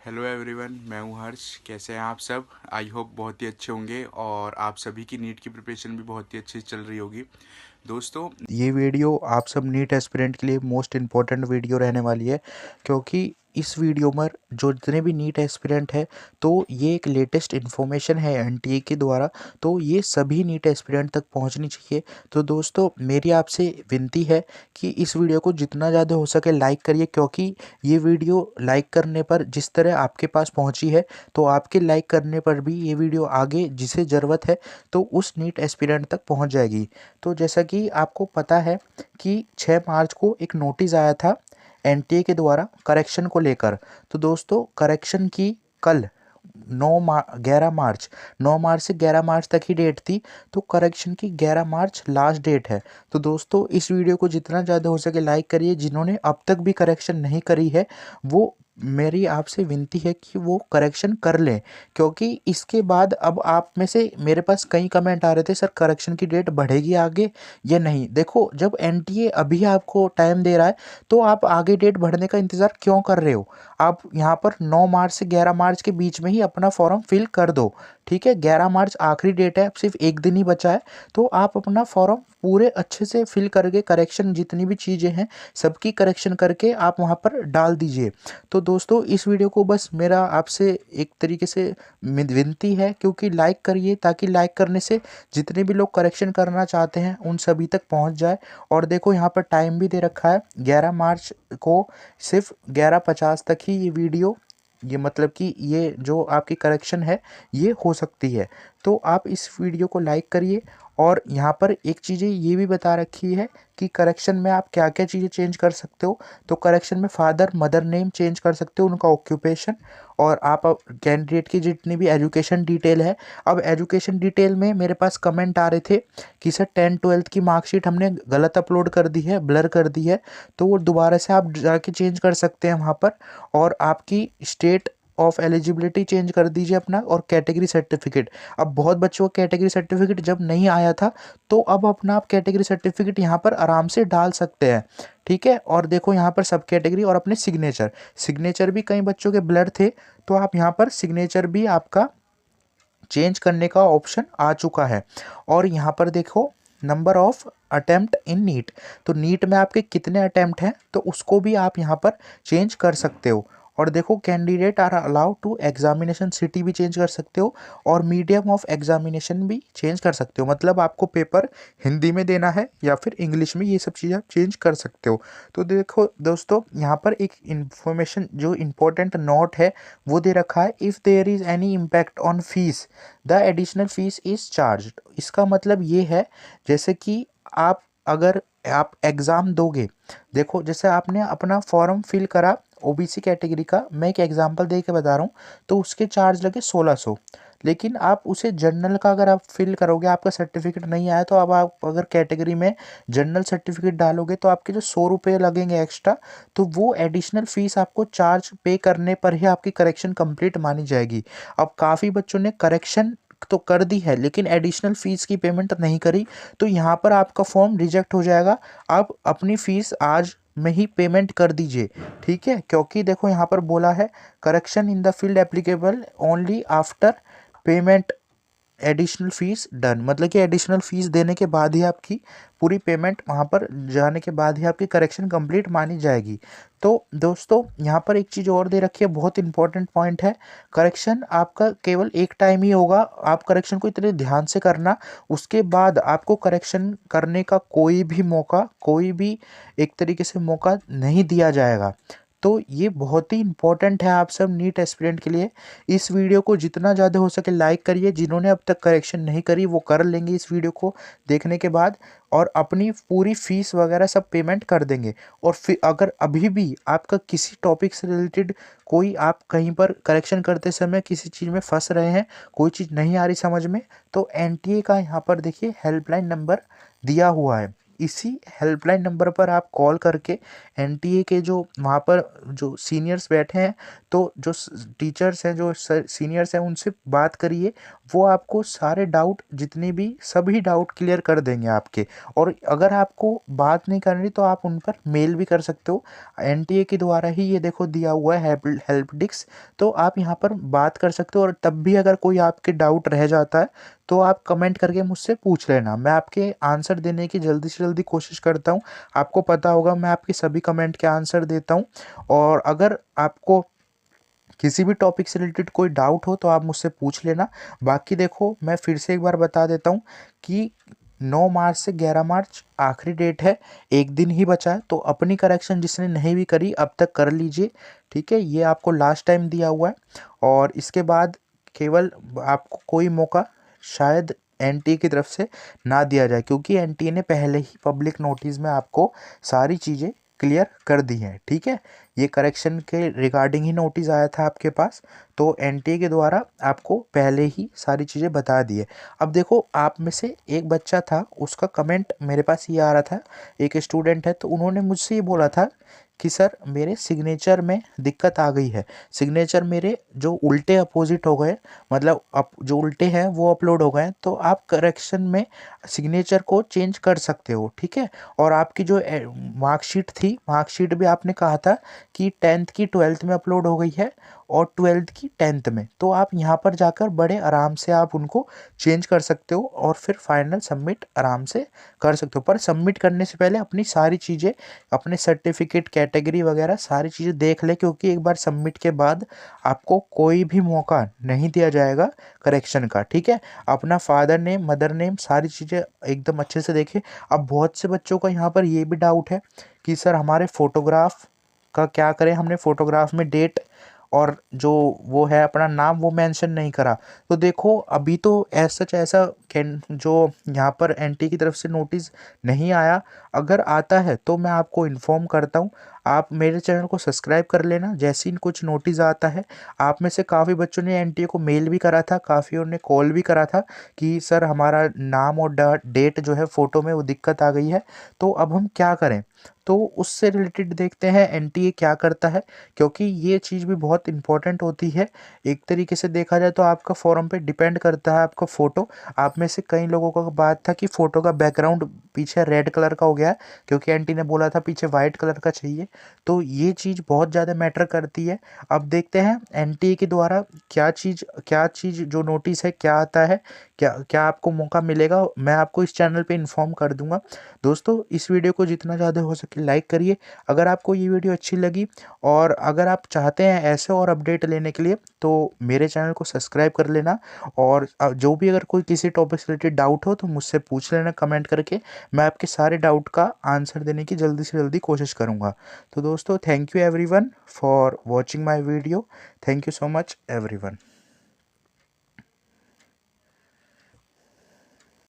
Hello everyone, मैं हूँ हर्ष। कैसे हैं आप सब? आई होप बहुत ही अच्छे होंगे और आप सभी की नीट की प्रिपरेशन भी बहुत ही अच्छी चल रही होगी। दोस्तों, ये वीडियो आप सब नीट एस्पिरेंट के लिए मोस्ट इम्पॉर्टेंट वीडियो रहने वाली है, क्योंकि इस वीडियो में जो जितने भी नीट एस्पिरेंट है तो ये एक लेटेस्ट इन्फॉर्मेशन है एनटीए के द्वारा, तो ये सभी नीट एस्पिरेंट तक पहुंचनी चाहिए। तो दोस्तों, मेरी आपसे विनती है कि इस वीडियो को जितना ज़्यादा हो सके लाइक करिए, क्योंकि ये वीडियो लाइक करने पर जिस तरह आपके पास पहुंची है, तो आपके लाइक करने पर भी ये वीडियो आगे जिसे ज़रूरत है तो उस नीट एस्पिरेंट तक पहुंच जाएगी। तो जैसा कि आपको पता है कि 6 मार्च को एक नोटिस आया था एनटीए के द्वारा करेक्शन को लेकर। तो दोस्तों, करेक्शन की कल 9 मार्च से 11 मार्च तक ही डेट थी, तो करेक्शन की 11 मार्च लास्ट डेट है। तो दोस्तों, इस वीडियो को जितना ज़्यादा हो सके लाइक करिए। जिन्होंने अब तक भी करेक्शन नहीं करी है, वो मेरी आपसे विनती है कि वो करेक्शन कर लें, क्योंकि इसके बाद अब आप में से मेरे पास कई कमेंट आ रहे थे, सर करेक्शन की डेट बढ़ेगी आगे या नहीं। देखो, जब एनटीए अभी आपको टाइम दे रहा है तो आप आगे डेट बढ़ने का इंतज़ार क्यों कर रहे हो? आप यहाँ पर 9 मार्च से 11 मार्च के बीच में ही अपना फॉर्म फिल कर दो। ठीक है, 11 मार्च आखिरी डेट है, अब सिर्फ एक दिन ही बचा है, तो आप अपना फॉर्म पूरे अच्छे से फिल करके करेक्शन जितनी भी चीज़ें हैं सबकी करेक्शन करके आप वहाँ पर डाल दीजिए। तो दोस्तों, इस वीडियो को बस मेरा आपसे एक तरीके से विनती है, क्योंकि लाइक करिए, ताकि लाइक करने से जितने भी लोग करेक्शन करना चाहते हैं उन सभी तक पहुँच जाए। और देखो, यहाँ पर टाइम भी दे रखा है 11 मार्च को, सिर्फ 11:50 तक ही ये वीडियो, ये मतलब कि ये जो आपकी करेक्शन है ये हो सकती है। तो आप इस वीडियो को लाइक करिए। और यहाँ पर एक चीज़ें ये भी बता रखी है कि करेक्शन में आप क्या क्या चीज़ें चेंज कर सकते हो। तो करेक्शन में फादर मदर नेम चेंज कर सकते हो, उनका ऑक्यूपेशन, और आप कैंडिडेट की जितनी भी एजुकेशन डिटेल है। अब एजुकेशन डिटेल में मेरे पास कमेंट आ रहे थे कि सर 10th-12th की मार्कशीट हमने गलत अपलोड कर दी है, ब्लर कर दी है, तो वो दोबारा से आप जाके चेंज कर सकते हैं वहाँ पर। और आपकी स्टेट ऑफ एलिजिबिलिटी चेंज कर दीजिए अपना, और कैटेगरी सर्टिफिकेट। अब बहुत बच्चों को कैटेगरी सर्टिफिकेट जब नहीं आया था, तो अब अपना आप कैटेगरी सर्टिफिकेट यहाँ पर आराम से डाल सकते हैं। ठीक है, और देखो यहाँ पर सब कैटेगरी और अपने सिग्नेचर, सिग्नेचर भी कई बच्चों के ब्लर थे, तो आप यहाँ पर सिग्नेचर भी आपका चेंज करने का ऑप्शन आ चुका है। और यहाँ पर देखो, number of attempt in NEET, तो नीट में आपके कितने अटेम्प्ट हैं तो उसको भी आप यहाँ पर चेंज कर सकते हो। और देखो, candidate are allowed to examination city भी चेंज कर सकते हो, और मीडियम ऑफ एग्जामिनेशन भी चेंज कर सकते हो, मतलब आपको पेपर हिंदी में देना है या फिर इंग्लिश में, ये सब चीज़ें आप चेंज कर सकते हो। तो देखो दोस्तों, यहाँ पर एक इंफॉर्मेशन जो इम्पोर्टेंट नोट है वो दे रखा है, if there is any impact on fees the additional fees is charge. इसका मतलब ये है, जैसे कि आप अगर आप एग्ज़ाम दोगे, देखो जैसे आपने अपना फॉर्म फिल करा ओबीसी कैटेगरी का, मैं एक एग्जांपल दे के बता रहा हूँ, तो उसके चार्ज लगे 1600। लेकिन आप उसे जनरल का अगर आप फिल करोगे, आपका सर्टिफिकेट नहीं आया, तो अब आप अगर कैटेगरी में जनरल सर्टिफिकेट डालोगे तो आपके जो 100 रुपये लगेंगे एक्स्ट्रा, तो वो एडिशनल फीस आपको चार्ज पे करने पर ही आपकी करेक्शन कंप्लीट मानी जाएगी। अब काफ़ी बच्चों ने करेक्शन तो कर दी है लेकिन एडिशनल फ़ीस की पेमेंट नहीं करी, तो यहाँ पर आपका फॉर्म रिजेक्ट हो जाएगा। आप अपनी फ़ीस आज में ही पेमेंट कर दीजिए। ठीक है, क्योंकि देखो यहाँ पर बोला है, correction in the field applicable only after payment additional fees done, मतलब कि एडिशनल फ़ीस देने के बाद ही आपकी पूरी पेमेंट, वहाँ पर जाने के बाद ही आपकी करेक्शन कंप्लीट मानी जाएगी। तो दोस्तों, यहाँ पर एक चीज़ और दे रखी है, बहुत इंपॉर्टेंट पॉइंट है, करेक्शन आपका केवल एक टाइम ही होगा। आप करेक्शन को इतने ध्यान से करना, उसके बाद आपको करेक्शन करने का कोई भी मौका, कोई भी एक तरीके से मौका नहीं दिया जाएगा। तो ये बहुत ही इंपॉर्टेंट है आप सब नीट एस्पिरेंट के लिए। इस वीडियो को जितना ज़्यादा हो सके लाइक करिए। जिन्होंने अब तक करेक्शन नहीं करी वो कर लेंगे इस वीडियो को देखने के बाद, और अपनी पूरी फीस वगैरह सब पेमेंट कर देंगे। और फिर अगर अभी भी आपका किसी टॉपिक से रिलेटेड कोई, आप कहीं पर करेक्शन करते समय किसी चीज़ में फंस रहे हैं, कोई चीज़ नहीं आ रही समझ में, तो एनटीए का यहाँ पर देखिए हेल्पलाइन नंबर दिया हुआ है। इसी हेल्पलाइन नंबर पर आप कॉल करके एनटीए के जो वहाँ पर जो सीनियर्स बैठे हैं, तो जो टीचर्स हैं, जो सीनियर्स हैं, उनसे बात करिए। वो आपको सारे डाउट, जितने भी सभी डाउट क्लियर कर देंगे आपके। और अगर आपको बात नहीं करनी तो आप उन पर मेल भी कर सकते हो। एनटीए के द्वारा ही ये देखो दिया हुआ है हेल्प डिस्क, तो आप यहाँ पर बात कर सकते हो। और तब भी अगर कोई आपके डाउट रह जाता है तो आप कमेंट करके मुझसे पूछ लेना, मैं आपके आंसर देने की जल्दी से जल्दी कोशिश करता हूँ। आपको पता होगा मैं आपके सभी कमेंट के आंसर देता हूँ। और अगर आपको किसी भी टॉपिक से रिलेटेड कोई डाउट हो तो आप मुझसे पूछ लेना। बाकी देखो मैं फिर से एक बार बता देता हूँ कि 9 मार्च से 11 मार्च आखिरी डेट है, एक दिन ही बचा है। तो अपनी करेक्शन जिसने नहीं भी करी अब तक कर लीजिए, ठीक है। ये आपको लास्ट टाइम दिया हुआ है और इसके बाद केवल आपको कोई मौका शायद एनटीए की तरफ से ना दिया जाए, क्योंकि एनटीए ने पहले ही पब्लिक नोटिस में आपको सारी चीज़ें क्लियर कर दी हैं, ठीक है। ये करेक्शन के रिगार्डिंग ही नोटिस आया था आपके पास, तो एनटीए के द्वारा आपको पहले ही सारी चीज़ें बता दी है। अब देखो आप में से एक बच्चा था, उसका कमेंट मेरे पास ये आ रहा था, एक स्टूडेंट है, तो उन्होंने मुझसे ये बोला था कि सर मेरे सिग्नेचर में दिक्कत आ गई है, सिग्नेचर मेरे जो उल्टे अपोजिट हो गए, मतलब जो उल्टे हैं वो अपलोड हो गए हैं, तो आप करेक्शन में सिग्नेचर को चेंज कर सकते हो, ठीक है। और आपकी जो मार्कशीट थी, मार्कशीट भी आपने कहा था कि 10th की 12th में अपलोड हो गई है और 12th की 10th में, तो आप यहाँ पर जाकर बड़े आराम से आप उनको चेंज कर सकते हो और फिर फाइनल सबमिट आराम से कर सकते हो। पर सबमिट करने से पहले अपनी सारी चीज़ें, अपने सर्टिफिकेट, कैटेगरी वगैरह सारी चीज़ें देख ले, क्योंकि एक बार सबमिट के बाद आपको कोई भी मौका नहीं दिया जाएगा करेक्शन का, ठीक है। अपना फादर नेम, मदर नेम, सारी चीज़ें एकदम अच्छे से देखें। अब बहुत से बच्चों का यहाँ पर ये भी डाउट है कि सर हमारे फ़ोटोग्राफ का क्या करें, हमने फ़ोटोग्राफ में डेट और जो वो है अपना नाम वो मेंशन नहीं करा। तो देखो अभी तो ऐसा कैन जो यहाँ पर एनटी की तरफ से नोटिस नहीं आया, अगर आता है तो मैं आपको इन्फॉर्म करता हूँ। आप मेरे चैनल को सब्सक्राइब कर लेना, जैसे ही कुछ नोटिस आता है। आप में से काफ़ी बच्चों ने एनटीए को मेल भी करा था, काफ़ियों ने कॉल भी करा था कि सर हमारा नाम और डेट जो है फ़ोटो में वो दिक्कत आ गई है, तो अब हम क्या करें। तो उससे रिलेटेड देखते हैं एनटीए क्या करता है, क्योंकि ये चीज़ भी बहुत इंपॉर्टेंट होती है। एक तरीके से देखा जाए तो आपका फॉर्म पे डिपेंड करता है आपका फ़ोटो। आप में से कई लोगों का बात था कि फ़ोटो का बैकग्राउंड पीछे रेड कलर का हो गया है, क्योंकि एनटी ने बोला था पीछे वाइट कलर का चाहिए। तो ये चीज़ बहुत ज़्यादा मैटर करती है। अब देखते हैं एनटीए के द्वारा क्या चीज़ जो नोटिस है क्या आता है, क्या क्या आपको मौका मिलेगा, मैं आपको इस चैनल पे इन्फॉर्म कर दूंगा। दोस्तों इस वीडियो को जितना ज़्यादा हो सके लाइक करिए, अगर आपको ये वीडियो अच्छी लगी। और अगर आप चाहते हैं ऐसे और अपडेट लेने के लिए तो मेरे चैनल को सब्सक्राइब कर लेना। और जो भी अगर कोई किसी टॉपिक से रिलेटेड डाउट हो तो मुझसे पूछ लेना कमेंट करके, मैं आपके सारे डाउट का आंसर देने की जल्दी से जल्दी कोशिश करूँगा। तो दोस्तों thank you everyone for watching my video. Thank you so much everyone.